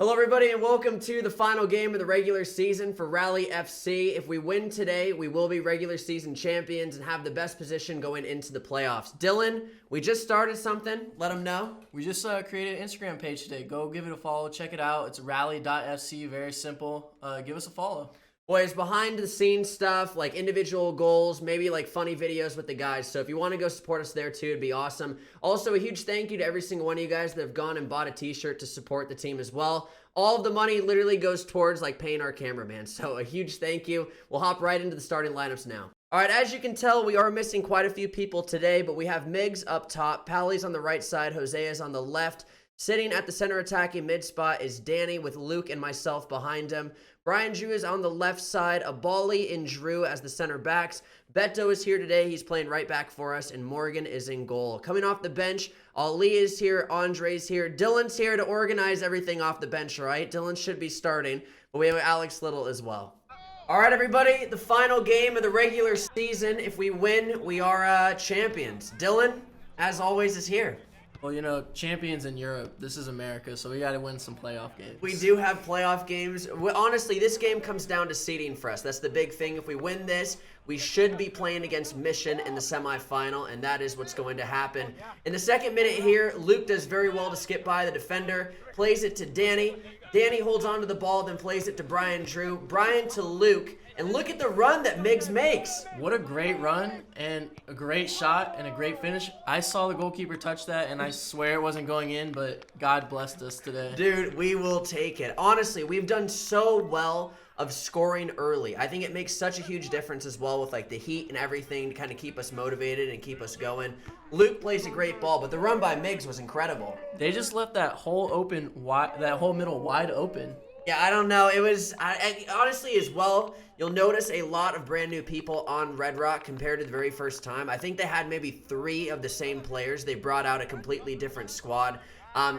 Hello everybody and welcome to the final game of the regular season for Rally FC. If we win today, we will be regular season champions and have the best position going into the playoffs. Dylan, we just started something. Let them know. We just created an Instagram page today. Go give it a follow. Check it out. It's rally.fc. Very simple. Give us a follow. Boys, behind the scenes stuff, like individual goals, maybe like funny videos with the guys. So if you want to go support us there too, it'd be awesome. Also, a huge thank you to every single one of you guys that have gone and bought a t-shirt to support the team as well. All of the money literally goes towards like paying our cameraman. So a huge thank you. We'll hop right into the starting lineups now. All right, as you can tell, we are missing quite a few people today, but we have Miggs up top, Pally's on the right side, Jose is on the left. Sitting at the center attacking mid spot is Danny with Luke and myself behind him. Brian Drew is on the left side, Abali and Drew as the center backs. Beto is here today. He's playing right back for us, and Morgan is in goal. Coming off the bench, Ali is here, Andre's here. Dylan's here to organize everything off the bench, right? Dylan should be starting, but we have Alex Little as well. All right, everybody, the final game of the regular season. If we win, we are champions. Dylan, as always, is here. Well, you know, champions in Europe. This is America, so we got to win some playoff games. We do have playoff games. Honestly, this game comes down to seeding for us. That's the big thing. If we win this, we should be playing against Mission in the semifinal, and that is what's going to happen. In the second minute here, Luke does very well to skip by the defender, plays it to Danny. Danny holds onto the ball, then plays it to Brian Drew. Brian to Luke. And look at the run that Miggs makes. What a great run and a great shot and a great finish. I saw the goalkeeper touch that, and I swear it wasn't going in, but God blessed us today. Dude, we will take it. Honestly, we've done so well of scoring early. I think it makes such a huge difference as well with like the heat and everything to kind of keep us motivated and keep us going. Luke plays a great ball, but the run by Miggs was incredible. They just left that whole middle wide open. Yeah, I don't know. It was, honestly, as well, you'll notice a lot of brand new people on Red Rock compared to the very first time. I think they had maybe 3 of the same players. They brought out a completely different squad.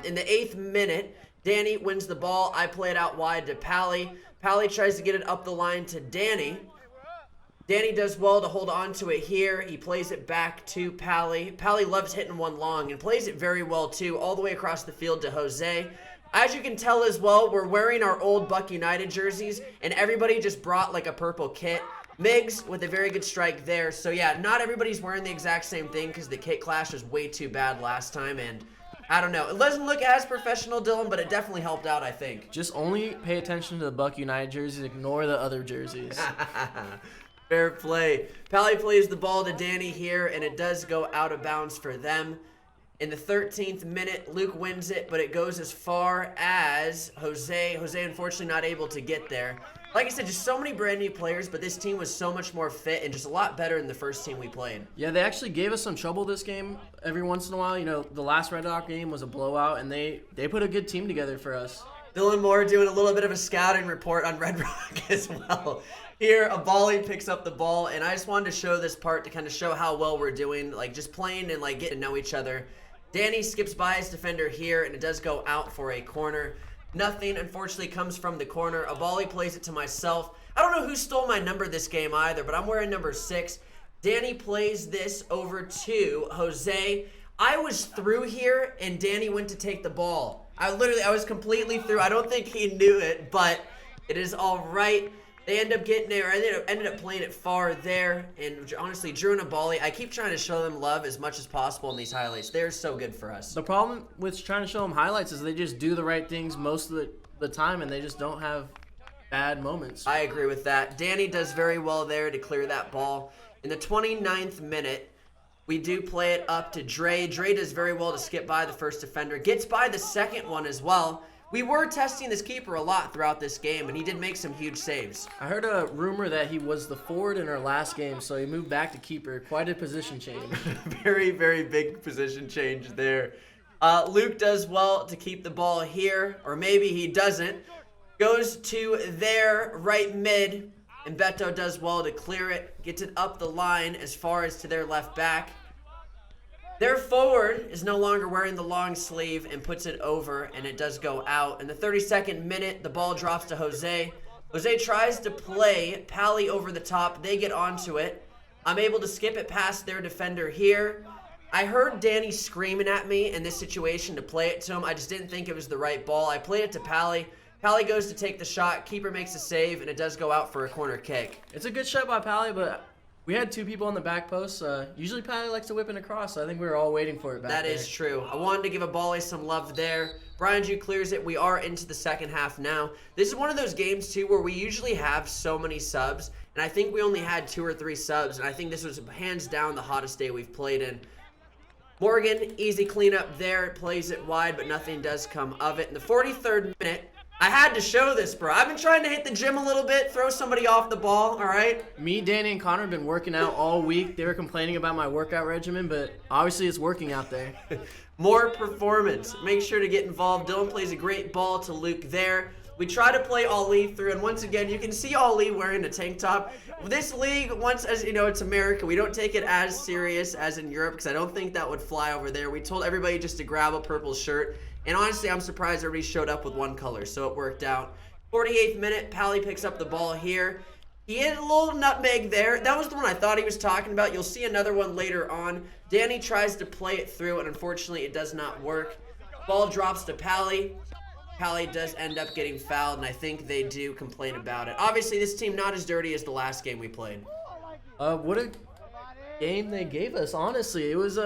In the 8th minute, Danny wins the ball. I play it out wide to Pally. Pally tries to get it up the line to Danny. Danny does well to hold on to it here. He plays it back to Pally. Pally loves hitting one long and plays it very well too, all the way across the field to Jose. As you can tell as well, we're wearing our old Buck United jerseys, and everybody just brought like a purple kit. Miggs with a very good strike there. So yeah, not everybody's wearing the exact same thing because the kit clash was way too bad last time, and I don't know. It doesn't look as professional, Dylan, but it definitely helped out, I think. Just only pay attention to the Buck United jerseys. Ignore the other jerseys. Fair play. Pally plays the ball to Danny here, and it does go out of bounds for them. In the 13th minute, Luke wins it, but it goes as far as Jose. Jose, unfortunately, not able to get there. Like I said, just so many brand new players, but this team was so much more fit and just a lot better than the first team we played. Yeah, they actually gave us some trouble this game every once in a while. You know, the last Red Rock game was a blowout, and they put a good team together for us. Dylan Moore doing a little bit of a scouting report on Red Rock as well. Here, Abali picks up the ball, and I just wanted to show this part to kind of show how well we're doing, like just playing and like getting to know each other. Danny skips by his defender here, and it does go out for a corner. Nothing, unfortunately, comes from the corner. Abali plays it to myself. I don't know who stole my number this game either, but I'm wearing number 6. Danny plays this over to Jose. I was through here, and Danny went to take the ball. I was completely through. I don't think he knew it, but it is all right. They end up getting there. I ended up playing it far there. And honestly, Drew and Abali, I keep trying to show them love as much as possible in these highlights. They're so good for us. The problem with trying to show them highlights is they just do the right things most of the time, and they just don't have bad moments. I agree with that. Danny does very well there to clear that ball. In the 29th minute, we do play it up to Dre. Dre does very well to skip by the first defender. Gets by the second one as well. We were testing this keeper a lot throughout this game, and he did make some huge saves. I heard a rumor that he was the forward in our last game, so he moved back to keeper. Quite a position change. Very, very big position change there. Luke does well to keep the ball here, or maybe he doesn't. Goes to their right mid, and Beto does well to clear it. Gets it up the line as far as to their left back. Their forward is no longer wearing the long sleeve and puts it over, and it does go out. In the 32nd minute, the ball drops to Jose. Jose tries to play Pally over the top. They get onto it. I'm able to skip it past their defender here. I heard Danny screaming at me in this situation to play it to him. I just didn't think it was the right ball. I played it to Pally. Pally goes to take the shot. Keeper makes a save, and it does go out for a corner kick. It's a good shot by Pally, but we had 2 people on the back post. Usually Pally likes to whip it across, so I think we were all waiting for it back That there. is true. I wanted to give a volley some love there. Brian Jew clears it. We are into the second half now. This is one of those games, too, where we usually have so many subs, and I think we only had 2 or 3 subs, and I think this was hands down the hottest day we've played in. Morgan, easy cleanup there. Plays it wide, but nothing does come of it. In the 43rd minute, I had to show this, bro. I've been trying to hit the gym a little bit, throw somebody off the ball, all right? Me, Danny, and Connor have been working out all week. They were complaining about my workout regimen, but obviously it's working out there. More performance. Make sure to get involved. Dylan plays a great ball to Luke there. We try to play Ali through, and once again, you can see Ali wearing a tank top. This league, once, as you know, it's America. We don't take it as serious as in Europe, because I don't think that would fly over there. We told everybody just to grab a purple shirt. And honestly, I'm surprised everybody showed up with one color, so it worked out. 48th minute, Pally picks up the ball here. He hit a little nutmeg there. That was the one I thought he was talking about. You'll see another one later on. Danny tries to play it through, and unfortunately, it does not work. Ball drops to Pally. Pally does end up getting fouled, and I think they do complain about it. Obviously, this team not as dirty as the last game we played. What a game they gave us, honestly. It was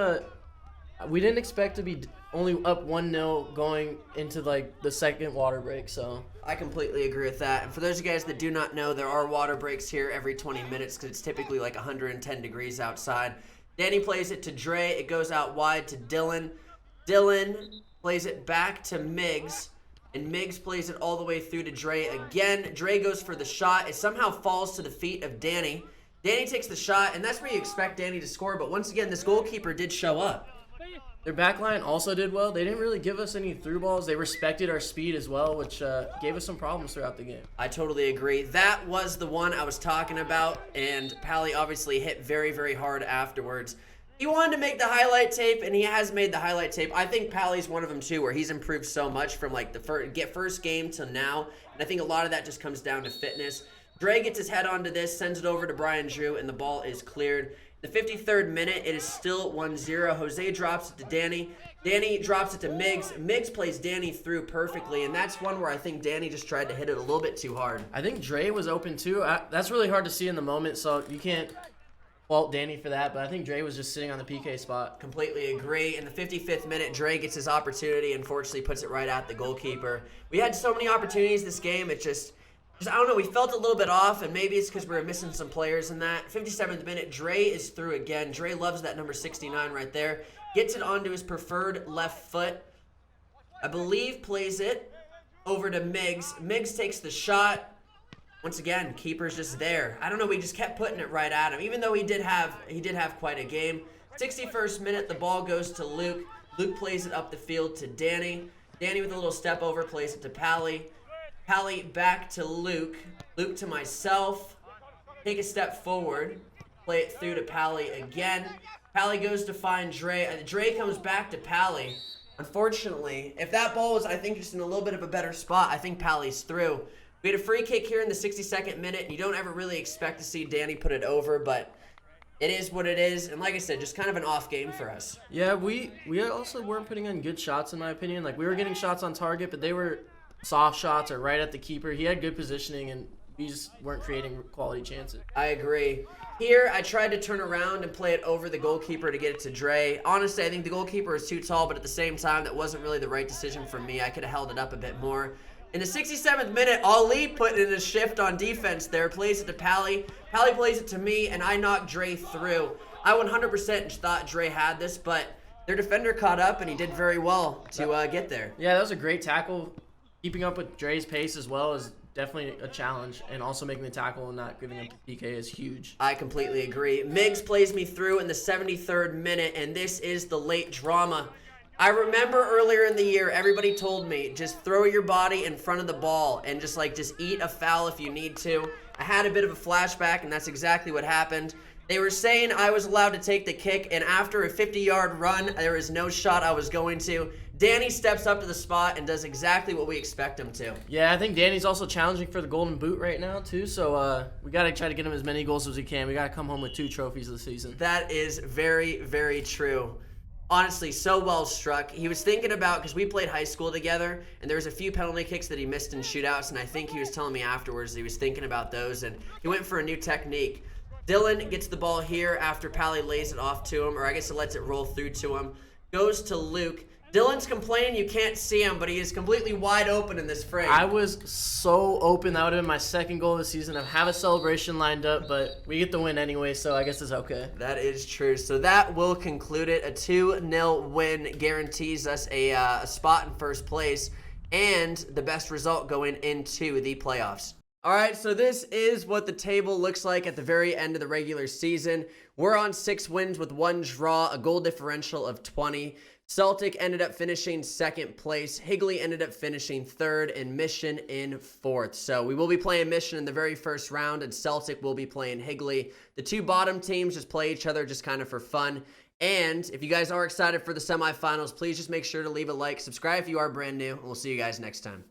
we didn't expect to be only up 1-0 going into like the second water break, so I completely agree with that. And for those of you guys that do not know, there are water breaks here every 20 minutes because it's typically like 110 degrees outside. Danny plays it to Dre. It goes out wide to Dylan. Dylan plays it back to Miggs. And Miggs plays it all the way through to Dre again. Dre goes for the shot. It somehow falls to the feet of Danny. Danny takes the shot, and that's where you expect Danny to score. But once again, this goalkeeper did show up. their back line also did well. They didn't really give us any through balls. They respected our speed as well, which gave us some problems throughout the game. I totally agree. That was the one I was talking about, and Pally obviously hit very, very hard afterwards. He wanted to make the highlight tape, and he has made the highlight tape. I think Pally's one of them, too, where he's improved so much from, like, the first game to now, and I think a lot of that just comes down to fitness. Dre gets his head onto this, sends it over to Brian Drew, and the ball is cleared. The 53rd minute, it is still 1-0. Jose drops it to Danny. Danny drops it to Miggs. Miggs plays Danny through perfectly, and that's one where I think Danny just tried to hit it a little bit too hard. I think Dre was open, too. That's really hard to see in the moment, so you can't fault Danny for that, but I think Dre was just sitting on the PK spot. Completely agree. In the 55th minute, Dre gets his opportunity, unfortunately puts it right at the goalkeeper. We had so many opportunities this game, it just I don't know, we felt a little bit off, and maybe it's because we were missing some players in that. 57th minute, Dre is through again. Dre loves that number 69 right there. Gets it onto his preferred left foot. I believe plays it over to Miggs. Miggs takes the shot. Once again, keeper's just there. I don't know, we just kept putting it right at him, even though he did have quite a game. 61st minute, the ball goes to Luke. Luke plays it up the field to Danny. Danny with a little step over plays it to Pally. Pally back to Luke. Luke to myself. Take a step forward. Play it through to Pally again. Pally goes to find Dre. Dre comes back to Pally. Unfortunately, if that ball was, I think, just in a little bit of a better spot, I think Pally's through. We had a free kick here in the 62nd minute, and you don't ever really expect to see Danny put it over, but it is what it is. And like I said, just kind of an off game for us. Yeah, we also weren't putting in good shots, in my opinion. Like, we were getting shots on target, but they were soft shots or right at the keeper. He had good positioning, and we just weren't creating quality chances. I agree. Here, I tried to turn around and play it over the goalkeeper to get it to Dre. Honestly, I think the goalkeeper is too tall, but at the same time, that wasn't really the right decision for me. I could have held it up a bit more. In the 67th minute, Ali put in a shift on defense there, plays it to Pally. Pally plays it to me, and I knocked Dre through. I 100% thought Dre had this, but their defender caught up, and he did very well to get there. Yeah, that was a great tackle. Keeping up with Dre's pace as well is definitely a challenge, and also making the tackle and not giving up the PK is huge. I completely agree. Miggs plays me through in the 73rd minute, and this is the late drama. I remember earlier in the year, everybody told me, just throw your body in front of the ball and just eat a foul if you need to. I had a bit of a flashback, and that's exactly what happened. They were saying I was allowed to take the kick, and after a 50-yard run, there was no shot I was going to. Danny steps up to the spot and does exactly what we expect him to. Yeah, I think Danny's also challenging for the golden boot right now, too, so we got to try to get him as many goals as we can. We got to come home with 2 trophies this season. That is very, very true. Honestly, so well struck. He was thinking about, because we played high school together, and there was a few penalty kicks that he missed in shootouts, and I think he was telling me afterwards that he was thinking about those, and he went for a new technique. Dylan gets the ball here after Pally lays it off to him, or I guess it lets it roll through to him. Goes to Luke. Dylan's complaining you can't see him, but he is completely wide open in this frame. I was so open. That would have been my second goal of the season. I have a celebration lined up, but we get the win anyway, so I guess it's okay. That is true. So that will conclude it. A 2-0 win guarantees us a spot in first place and the best result going into the playoffs. All right, so this is what the table looks like at the very end of the regular season. We're on 6 wins with 1 draw, a goal differential of 20. Celtic ended up finishing second place. Higley ended up finishing third, and Mission in fourth. So we will be playing Mission in the very first round, and Celtic will be playing Higley. The 2 bottom teams just play each other just kind of for fun. And if you guys are excited for the semifinals, please just make sure to leave a like, subscribe if you are brand new, and we'll see you guys next time.